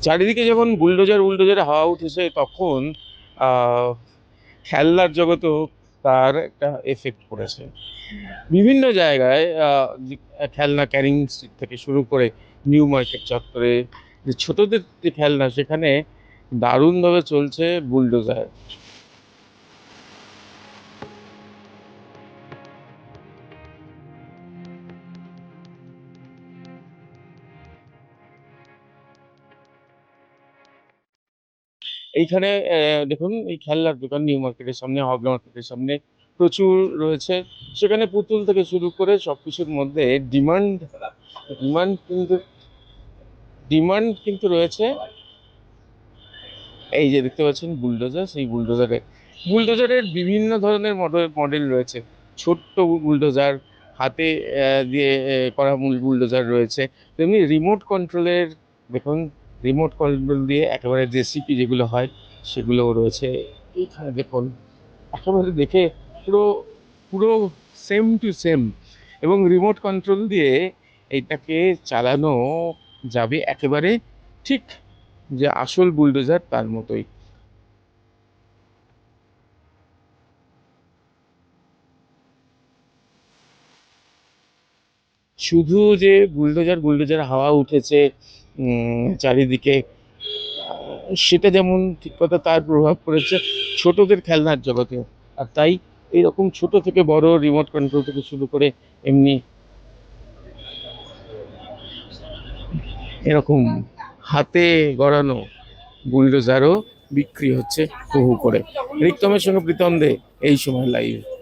চারিদিকে যখন বুলডোজার বুলডোজারে হাওয়া উঠেছে তখন আহ, খেলনার জগতেও তার একটা এফেক্ট পড়েছে। বিভিন্ন জায়গায় খেলনা ক্যারিং স্ট্রিট থেকে শুরু করে নিউ মার্কেট চত্বরে যে ছোটদের যে খেলনা, সেখানে দারুণভাবে চলছে বুলডোজার। এইখানে দেখুন, এই খেলনার দোকান নিউ মার্কেটের সামনে, হাবড়া মার্কেটের সামনে প্রচুর রয়েছে। সেখানে পুতুল থেকে শুরু করে সবকিছুর মধ্যে ডিমান্ড ডিমান্ড কিন্তু ডিমান্ড কিন্তু রয়েছে। এই যে দেখতে পাচ্ছেন বুলডোজার, সেই বুলডোজারের বিভিন্ন ধরনের মডেল মডেল রয়েছে। ছোট্ট বুলডোজার, হাতে দিয়ে করা মূল বুলডোজার রয়েছে। তেমনি রিমোট কন্ট্রোলের, দেখুন, রিমোট কন্ট্রোল দিয়ে একেবারে জেসিপি যেগুলো হয় সেগুলোও রয়েছে। এইখানে দেখুন, একেবারে দেখে পুরো পুরো সেম টু সেম, এবং রিমোট কন্ট্রোল দিয়ে এইটাকে চালানো যাবে একেবারে ঠিক যে আসল বুলডোজার তার মতোই। শুধু যে বুলডোজার বুলডোজার হাওয়া উঠেছে চারিদিকে, সেটা যেমন ঠিক কথা, তার প্রভাব পড়েছে ছোটদের খেলনার জগতে। আর তাই এইরকম ছোট থেকে বড় রিমোট কন্ট্রোল থেকে শুরু করে এমনি এরকম হাতে গড়ানো বুলডোজারও বিক্রি হচ্ছে হু হু করে। রিক্তমের সঙ্গে প্রীতম দে, এই সময় লাইভ।